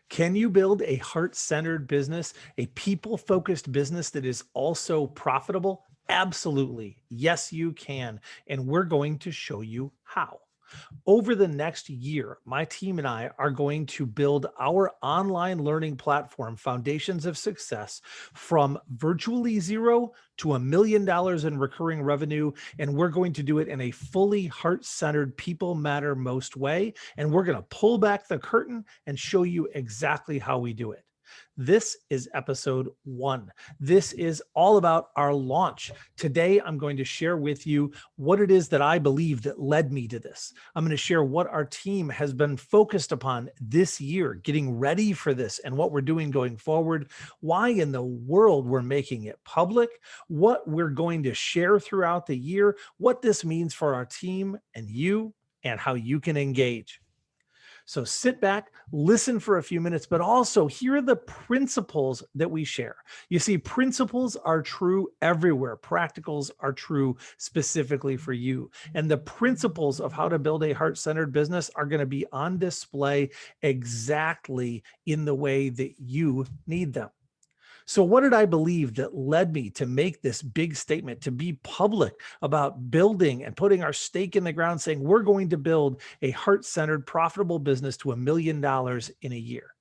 Can you build a heart-centered business, a people-focused business that is also profitable? Absolutely. Yes, you can. And we're going to show you how. Over the next year, my team and I are going to build our online learning platform, Foundations of Success, from virtually zero to $1 million in recurring revenue. And we're going to do it in a fully heart centered, people matter most way. And we're going to pull back the curtain and show you exactly how we do it. This is episode 1. This is all about our launch. Today, I'm going to share with you what it is that I believe that led me to this. I'm going to share what our team has been focused upon this year, getting ready for this and what we're doing going forward, why in the world we're making it public, what we're going to share throughout the year, what this means for our team and you, and how you can engage. So sit back, listen for a few minutes, but also here are the principles that we share. You see, principles are true everywhere. Practicals are true specifically for you. And the principles of how to build a heart-centered business are going to be on display exactly in the way that you need them. So what did I believe that led me to make this big statement, to be public about building and putting our stake in the ground, saying we're going to build a heart-centered, profitable business to $1 million in a year?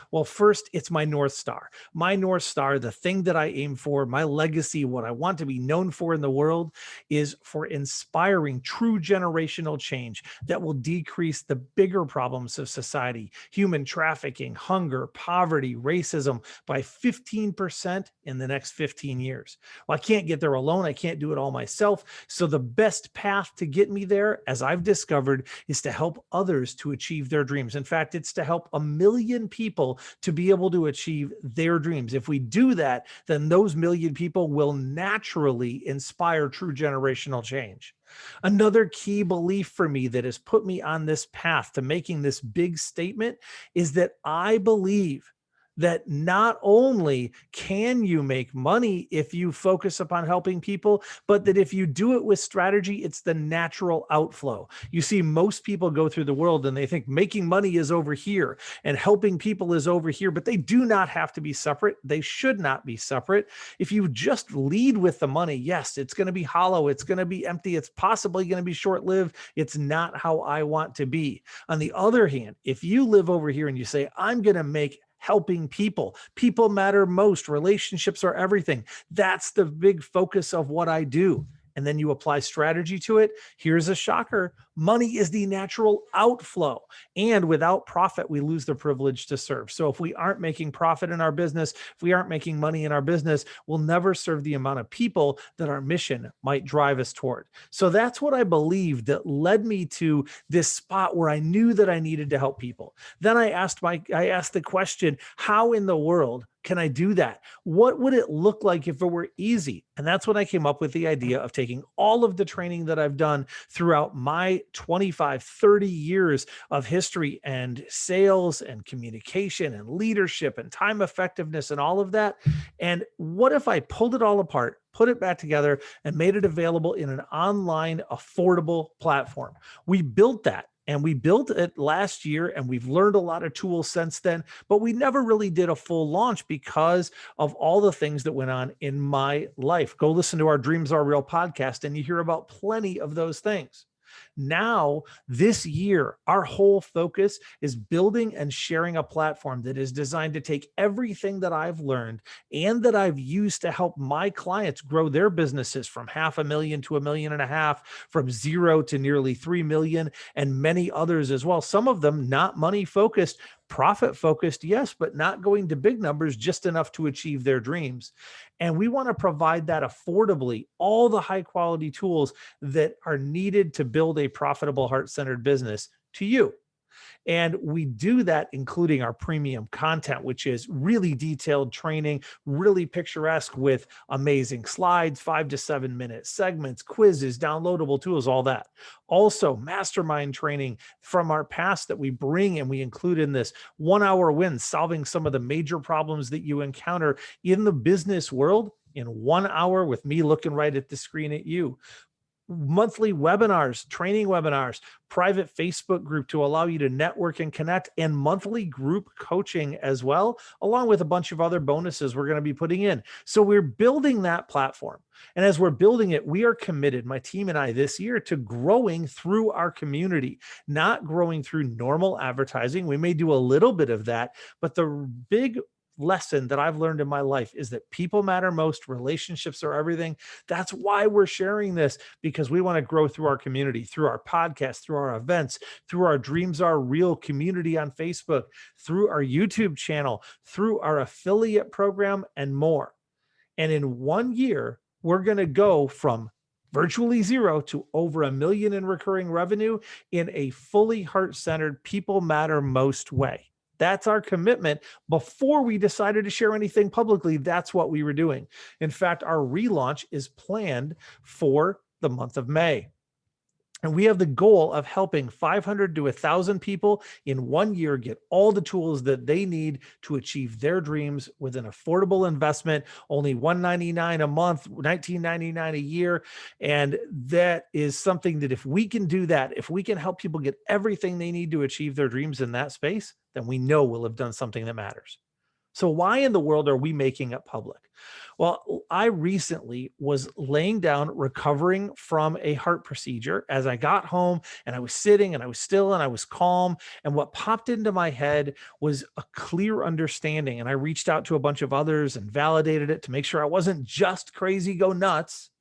Well, first, it's my North Star. My North Star, the thing that I aim for, my legacy, what I want to be known for in the world is for inspiring true generational change that will decrease the bigger problems of society, human trafficking, hunger, poverty, racism by 15% in the next 15 years. Well, I can't get there alone. I can't do it all myself. So the best path to get me there, as I've discovered, is to help others to achieve their dreams. In fact, it's to help 1 million people to be able to achieve their dreams. If we do that, then those 1 million people will naturally inspire true generational change. Another key belief for me that has put me on this path to making this big statement is that I believe that not only can you make money if you focus upon helping people, but that if you do it with strategy, it's the natural outflow. You see, most people go through the world and they think making money is over here and helping people is over here, but they do not have to be separate. They should not be separate. If you just lead with the money, yes, it's going to be hollow. It's going to be empty. It's possibly going to be short-lived. It's not how I want to be. On the other hand, if you live over here and you say, I'm going to make helping people. People matter most. Relationships are everything. That's the big focus of what I do. And then you apply strategy to it. Here's a shocker. Money is the natural outflow. And without profit, we lose the privilege to serve. So if we aren't making profit in our business, if we aren't making money in our business, we'll never serve the amount of people that our mission might drive us toward. So that's what I believe that led me to this spot where I knew that I needed to help people. Then I asked the question, how in the world can I do that? What would it look like if it were easy? And that's when I came up with the idea of taking all of the training that I've done throughout my 25, 30 years of history and sales and communication and leadership and time effectiveness and all of that. And what if I pulled it all apart, put it back together, and made it available in an online, affordable platform? We built that. And we built it last year, and we've learned a lot of tools since then, but we never really did a full launch because of all the things that went on in my life. Go listen to our Dreams Are Real podcast, and you hear about plenty of those things. Now, this year, our whole focus is building and sharing a platform that is designed to take everything that I've learned and that I've used to help my clients grow their businesses from $500,000 to $1.5 million, from 0 to nearly 3 million, and many others as well. Some of them not money focused, profit focused, yes, but not going to big numbers, just enough to achieve their dreams. And we want to provide that affordably, all the high quality tools that are needed to build a profitable heart-centered business to you. And we do that including our premium content, which is really detailed training, really picturesque with amazing slides, 5 to 7 minute segments, quizzes, downloadable tools, all that. Also, mastermind training from our past that we bring and we include in this 1 hour wins, solving some of the major problems that you encounter in the business world in 1 hour with me looking right at the screen at you. monthly webinars, training webinars, private Facebook group to allow you to network and connect, and monthly group coaching as well, along with a bunch of other bonuses we're going to be putting in. So we're building that platform. And as we're building it, we are committed, my team and I, this year to growing through our community, not growing through normal advertising. We may do a little bit of that, but the big lesson that I've learned in my life is that people matter most, relationships are everything. That's why we're sharing this, because we want to grow through our community, through our podcast, through our events, through our Dreams Are Real community on Facebook, through our YouTube channel, through our affiliate program, and more. And in 1 year, we're going to go from virtually zero to over $1 million in recurring revenue in a fully heart-centered, people matter most way. That's our commitment. Before we decided to share anything publicly, that's what we were doing. In fact, our relaunch is planned for the month of May. And we have the goal of helping 500 to 1,000 people in 1 year get all the tools that they need to achieve their dreams with an affordable investment, only $199 a month, $19.99 a year. And that is something that if we can do that, if we can help people get everything they need to achieve their dreams in that space, then we know we'll have done something that matters. So why in the world are we making it public? Well, I recently was laying down recovering from a heart procedure as I got home, and I was sitting and I was still and I was calm. And what popped into my head was a clear understanding. And I reached out to a bunch of others and validated it to make sure I wasn't just crazy, go nuts,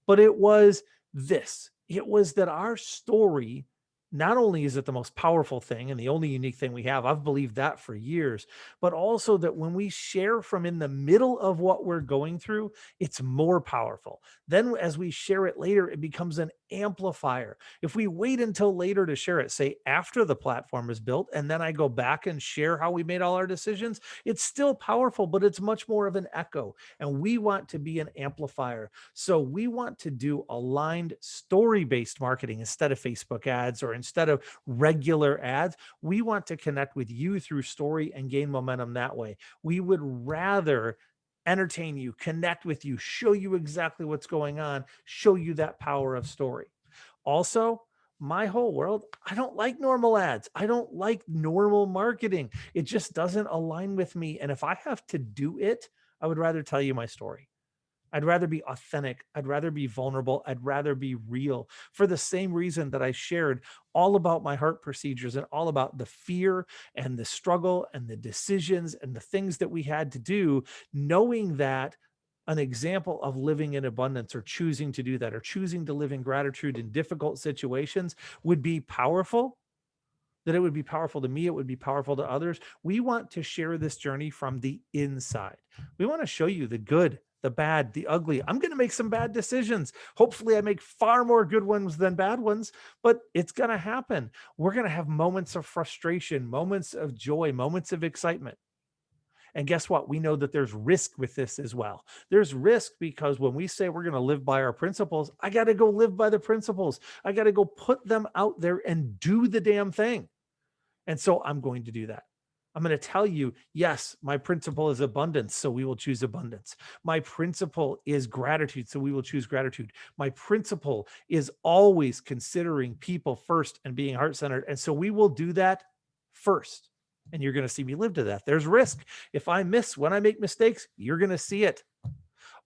but it was this. It was that our story, not only is it the most powerful thing and the only unique thing we have, I've believed that for years, but also that when we share from in the middle of what we're going through, it's more powerful. Then as we share it later, it becomes an amplifier. If we wait until later to share it, say after the platform is built, and then I go back and share how we made all our decisions, it's still powerful, but it's much more of an echo. And we want to be an amplifier. So we want to do aligned story-based marketing instead of Facebook ads or instead of regular ads. We want to connect with you through story and gain momentum that way. We would rather entertain you, connect with you, show you exactly what's going on, show you that power of story. Also, my whole world, I don't like normal ads. I don't like normal marketing. It just doesn't align with me. And if I have to do it, I would rather tell you my story. I'd rather be authentic. I'd rather be vulnerable. I'd rather be real, for the same reason that I shared all about my heart procedures and all about the fear and the struggle and the decisions and the things that we had to do, knowing that an example of living in abundance or choosing to do that or choosing to live in gratitude in difficult situations would be powerful, that it would be powerful to me, it would be powerful to others. We want to share this journey from the inside. We want to show you the good, the bad, the ugly. I'm going to make some bad decisions. Hopefully I make far more good ones than bad ones, but it's going to happen. We're going to have moments of frustration, moments of joy, moments of excitement. And guess what? We know that there's risk with this as well. There's risk because when we say we're going to live by our principles, I got to go live by the principles. I got to go put them out there and do the damn thing. And so I'm going to do that. I'm going to tell you, yes, my principle is abundance, so we will choose abundance. My principle is gratitude, so we will choose gratitude. My principle is always considering people first and being heart-centered, and so we will do that first. And you're going to see me live to that. There's risk. If I miss, when I make mistakes, you're going to see it.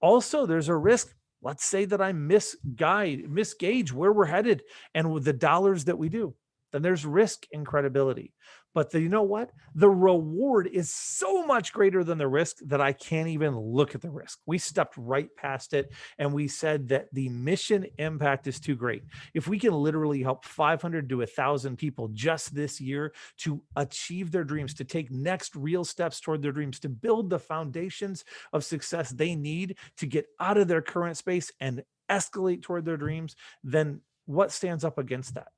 Also, there's a risk. Let's say that I misgauge where we're headed and with the dollars that we do. Then there's risk and credibility. But you know what? The reward is so much greater than the risk that I can't even look at the risk. We stepped right past it and we said that the mission impact is too great. If we can literally help 500 to 1,000 people just this year to achieve their dreams, to take next real steps toward their dreams, to build the foundations of success they need to get out of their current space and escalate toward their dreams, then what stands up against that?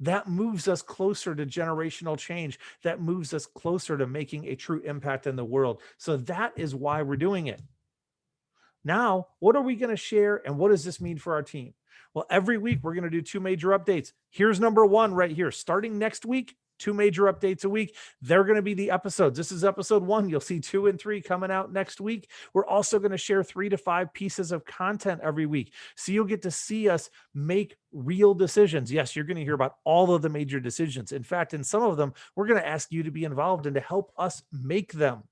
That moves us closer to generational change. That moves us closer to making a true impact in the world. So that is why we're doing it. Now, what are we going to share and what does this mean for our team? Well, every week we're going to do 2 major updates. Here's number 1 right here. Starting next week, 2 major updates a week. They're going to be the episodes. This is episode 1. You'll see 2 and 3 coming out next week. We're also going to share 3 to 5 pieces of content every week. So you'll get to see us make real decisions. Yes, you're going to hear about all of the major decisions. In fact, in some of them, we're going to ask you to be involved and to help us make them.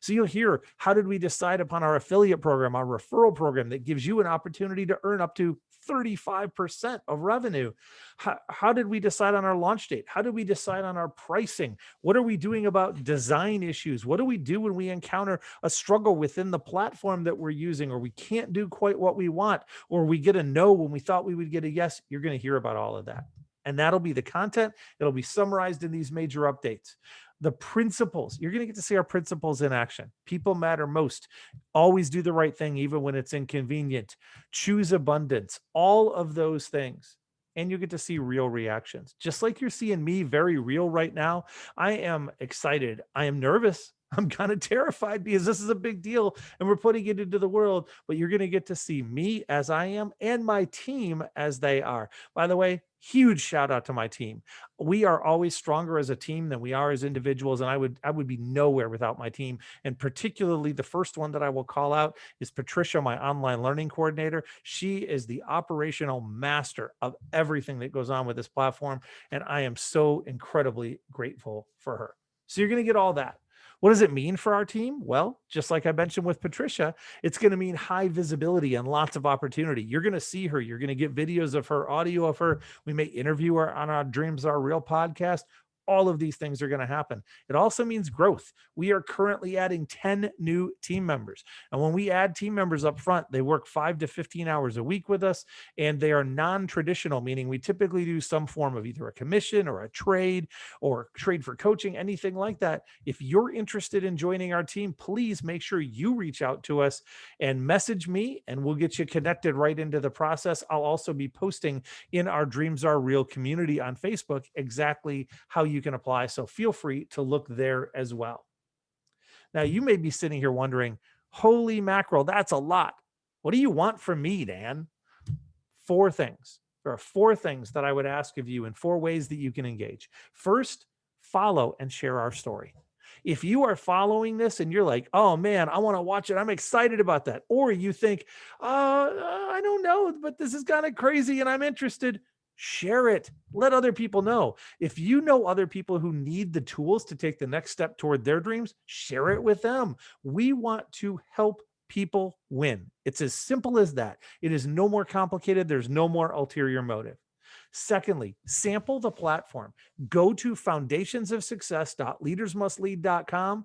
So you'll hear, how did we decide upon our affiliate program, our referral program that gives you an opportunity to earn up to 35% of revenue? How did we decide on our launch date? How did we decide on our pricing? What are we doing about design issues? What do we do when we encounter a struggle within the platform that we're using, or we can't do quite what we want, or we get a no when we thought we would get a yes? You're going to hear about all of that. And that'll be the content. It'll be summarized in these major updates. The principles, you're going to get to see our principles in action. People matter most. Always do the right thing, even when it's inconvenient. Choose abundance, all of those things. And you get to see real reactions. Just like you're seeing me very real right now, I am excited. I am nervous. I'm kind of terrified because this is a big deal and we're putting it into the world, but you're going to get to see me as I am and my team as they are. By the way, huge shout out to my team. We are always stronger as a team than we are as individuals. And I would be nowhere without my team. And particularly the first one that I will call out is Patricia, my online learning coordinator. She is the operational master of everything that goes on with this platform. And I am so incredibly grateful for her. So you're going to get all that. What does it mean for our team? Well, just like I mentioned with Patricia, it's going to mean high visibility and lots of opportunity. You're going to see her. You're going to get videos of her, audio of her. We may interview her on our Dreams Are Real podcast. All of these things are going to happen. It also means growth. We are currently adding 10 new team members. And when we add team members up front, they work 5 to 15 hours a week with us, and they are non-traditional, meaning we typically do some form of either a commission or a trade or trade for coaching, anything like that. If you're interested in joining our team, please make sure you reach out to us and message me, and we'll get you connected right into the process. I'll also be posting in our Dreams Are Real community on Facebook exactly how you can apply. So feel free to look there as well. Now, you may be sitting here wondering, holy mackerel, that's a lot. What do you want from me, Dan? 4 things. There are 4 things that I would ask of you in 4 ways that you can engage. First, follow and share our story. If you are following this and you're like, oh man, I want to watch it, I'm excited about that. Or you think, I don't know, but this is kind of crazy and I'm interested. Share it. Let other people know. If you know other people who need the tools to take the next step toward their dreams, share it with them. We want to help people win. It's as simple as that. It is no more complicated. There's no more ulterior motive. Secondly, sample the platform. Go to foundationsofsuccess.leadersmustlead.com.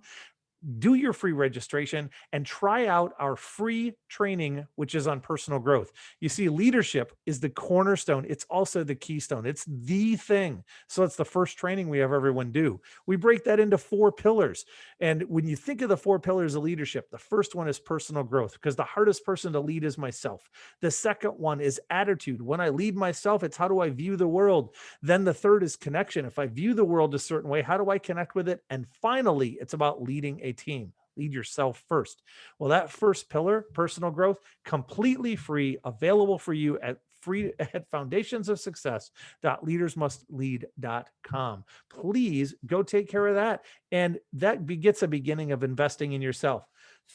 Do your free registration and try out our free training, which is on personal growth. You see, leadership is the cornerstone. It's also the keystone. It's the thing. So it's the first training we have everyone do. We break that into 4 pillars. And when you think of the 4 pillars of leadership, the first one is personal growth, because the hardest person to lead is myself. The second one is attitude. When I lead myself, it's how do I view the world? Then the third is connection. If I view the world a certain way, how do I connect with it? And finally, it's about leading a team. Lead yourself first. Well, that first pillar, personal growth, completely free, available for you at foundationsofsuccess.leadersmustlead.com. Please go take care of that. And that gets a beginning of investing in yourself.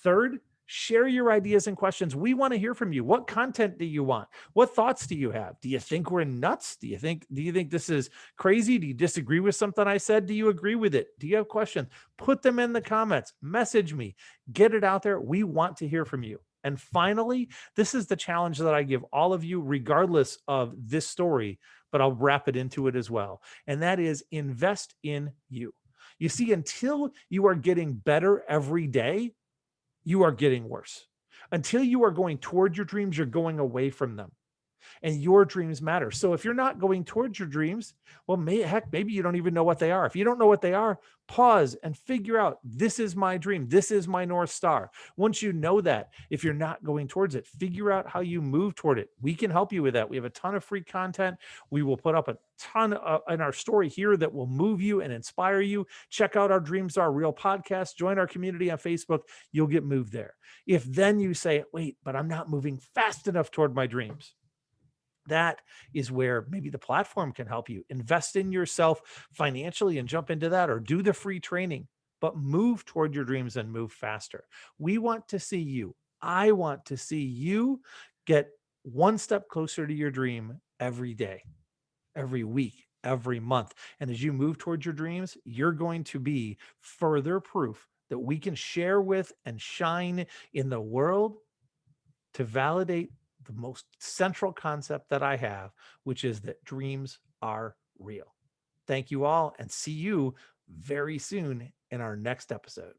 Third, share your ideas and questions. We want to hear from you. What content do you want? What thoughts do you have? Do you think we're nuts? Do you think this is crazy? Do you disagree with something I said? Do you agree with it? Do you have questions? Put them in the comments. Message me. Get it out there. We want to hear from you. And finally, this is the challenge that I give all of you, regardless of this story, but I'll wrap it into it as well. And that is invest in you. You see, until you are getting better every day, you are getting worse. Until you are going toward your dreams, you're going away from them. And your dreams matter. So if you're not going towards your dreams, well, maybe you don't even know what they are. If you don't know what they are, pause and figure out, this is my dream. This is my North Star. Once you know that, if you're not going towards it, figure out how you move toward it. We can help you with that. We have a ton of free content. We will put up a ton in our story here that will move you and inspire you. Check out our Dreams Are Real podcast. Join our community on Facebook. You'll get moved there. If then you say, wait, but I'm not moving fast enough toward my dreams, That is where maybe the platform can help you invest in yourself financially and jump into that, or do the free training, but move toward your dreams and move faster. We want to see you. I want to see you get one step closer to your dream every day, every week, every month. And as you move towards your dreams, you're going to be further proof that we can share with and shine in the world to validate the most central concept that I have, which is that dreams are real. Thank you all, and see you very soon in our next episode.